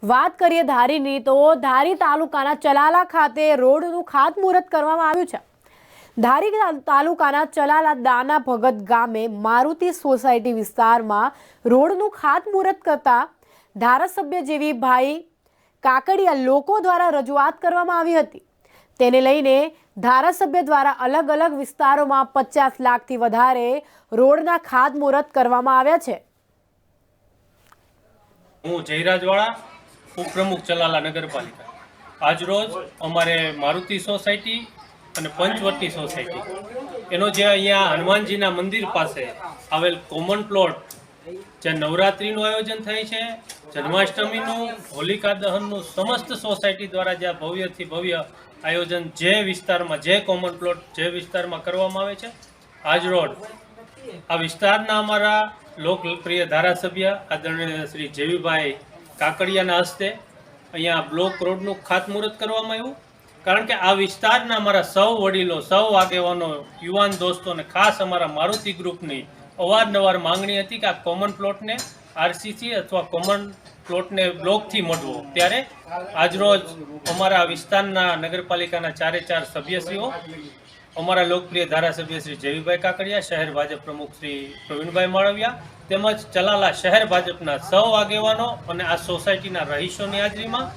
વાત કરીએ ધારીની તો ધારી તાલુકાના ચલાલા ખાતે રોડનું ખાતમુહૂર્ત કરવામાં આવ્યું છે। ધારી તાલુકાના ચલાલા દાના ભગત ગામે મારુતિ સોસાયટી વિસ્તારમાં રોડનું ખાતમુહૂર્ત કરતા ધારાસભ્ય જેવીભાઈ કાકડિયા લોકો દ્વારા રજૂઆત કરવામાં આવી હતી। તેને લઈને ધારાસભ્ય દ્વારા અલગ અલગ વિસ્તારોમાં 50 લાખથી વધારે રોડના ખાતમુહૂર્ત કરવામાં આવ્યા છે। હું જયરાજવાળા ઉપપ્રમુખ ચલાલા નગરપાલિકા। આજરોજ અમારે મારુતિ સોસાયટી અને પંચવટી સોસાયટી એનો જે અહીંયા હનુમાનજીના મંદિર પાસે આવેલ કોમન પ્લોટ જે નવરાત્રિનું આયોજન થાય છે, જન્માષ્ટમીનું, હોલિકા દહનનું સમસ્ત સોસાયટી દ્વારા જે ભવ્યથી ભવ્ય આયોજન જે વિસ્તારમાં જે કોમન પ્લોટ જે વિસ્તારમાં કરવામાં આવે છે, આજરોજ આ વિસ્તારના અમારા લોકપ્રિય ધારાસભ્ય આદરણીય શ્રી જેવીભાઈ કાકડિયાના હસ્તે અહીંયા બ્લોક રોડનું ખાતમુહૂર્ત કરવામાં આવ્યું। કારણ કે આ વિસ્તારના અમારા સૌ વડીલો, સૌ આગેવાનો, યુવાન દોસ્તો અને ખાસ અમારા મારુતિ ગ્રુપની અવારનવાર માંગણી હતી કે આ કોમન પ્લોટને આરસીસી અથવા કોમન પ્લોટને બ્લોકથી મળવો। ત્યારે આજરોજ અમારા વિસ્તારના નગરપાલિકાના 4 સભ્યશ્રીઓ, અમારા લોકપ્રિય ધારાસભ્ય શ્રી જેવીભાઈ કાકડિયા, શહેર ભાજપ પ્રમુખ શ્રી પ્રવીણભાઈ માળવિયા તેમજ ચલાલા શહેર ભાજપના સૌ આગેવાનો અને આ સોસાયટીના રહીશોની હાજરીમાં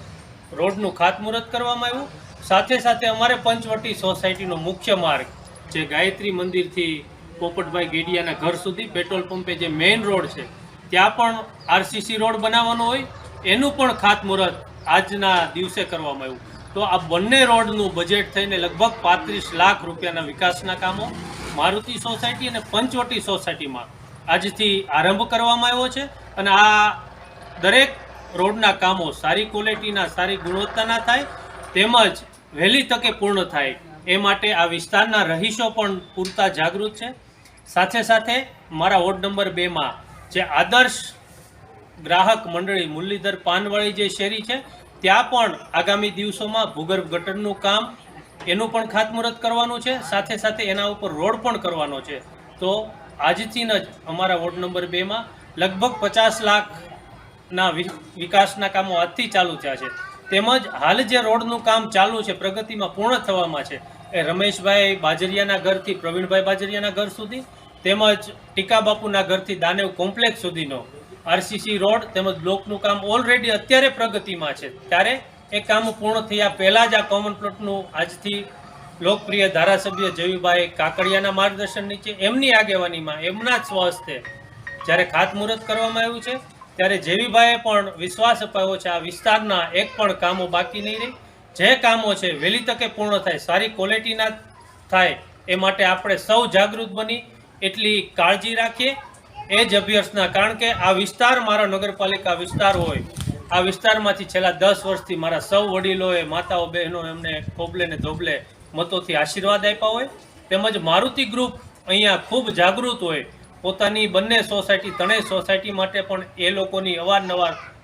રોડનું ખાતમુહૂર્ત કરવામાં આવ્યું। સાથે સાથે અમારે પંચવટી સોસાયટીનો મુખ્ય માર્ગ જે ગાયત્રી મંદિરથી પોપટભાઈ ગેડિયાના ઘર સુધી પેટ્રોલ પંપે જે મેઇન રોડ છે ત્યાં પણ આરસીસી રોડ બનાવવાનો હોય એનું પણ ખાતમુહૂર્ત આજના દિવસે કરવામાં આવ્યું। તો આ બંને રોડનું બજેટ થઈને લગભગ 35 લાખ રૂપિયાના વિકાસના કામો મારુતિ સોસાયટી અને પંચવટી સોસાયટીમાં આજથી આરંભ કરવામાં આવ્યો છે અને આ દરેક રોડના કામો સારી ક્વોલિટીના, સારી ગુણવત્તાના થાય તેમજ વહેલી તકે પૂર્ણ થાય એ માટે આ વિસ્તારના રહીશો પણ પૂરતા જાગૃત છે। સાથે સાથે મારા વોર્ડ નંબર 2માં જે આદર્શ ગ્રાહક મંડળી મુરલીધર પાનવાળી જે શેરી છે ત્યાં પણ આગામી દિવસોમાં ભૂગર્ભ ગટરનું કામ એનું પણ ખાતમુહૂર્ત કરવાનું છે। સાથે સાથે એના ઉપર રોડ પણ કરવાનો છે। તો આજથી જ અમારા વોર્ડ નંબર 2માં લગભગ 50 લાખના વિકાસના કામો આજથી ચાલુ થયા છે। તેમજ હાલ જે રોડનું કામ ચાલુ છે, પ્રગતિમાં પૂર્ણ થવામાં છે, એ રમેશભાઈ બાજરિયાના ઘરથી પ્રવીણભાઈ બાજરિયાના ઘર સુધી તેમજ ટીકા બાપુના ઘરથી દાનેવ કોમ્પ્લેક્સ સુધીનો આરસીસી રોડ તેમજ બ્લોકનું કામ ઓલરેડી અત્યારે પ્રગતિમાં છે। ત્યારે એ કામ પૂર્ણ થયા પહેલાં જ આ કોમન પ્લોટનું આજથી લોકપ્રિય ધારાસભ્ય જેવીભાઈ કાકડિયાના માર્ગદર્શન નીચે એમની આગેવાનીમાં એમના જ સ્વહસ્તે જ્યારે ખાતમુહૂર્ત કરવામાં આવ્યું છે ત્યારે જેવીભાઈએ પણ વિશ્વાસ અપાવ્યો છે આ વિસ્તારના એક પણ કામો બાકી નહીં રહે। જે કામો છે વહેલી તકે પૂર્ણ થાય, સારી ક્વોલિટીના થાય એ માટે આપણે સૌ જાગૃત બની એટલી કાળજી રાખીએ એ જ અભ્યર્થના। કારણ કે આ વિસ્તાર મારો નગરપાલિકા વિસ્તાર હોય, આ વિસ્તારમાંથી છેલ્લા 10 વર્ષથી મારા સૌ વડીલોએ, માતાઓ, બહેનો એમને કોબલે ને ધોબલે મતોથી આશીર્વાદ આપ્યા હોય તેમજ મારુતિ ગ્રુપ અહીંયા ખૂબ જાગૃત હોય, પોતાની બંને સોસાયટી, ત્રણેય સોસાયટી માટે પણ એ લોકોની અવારનવાર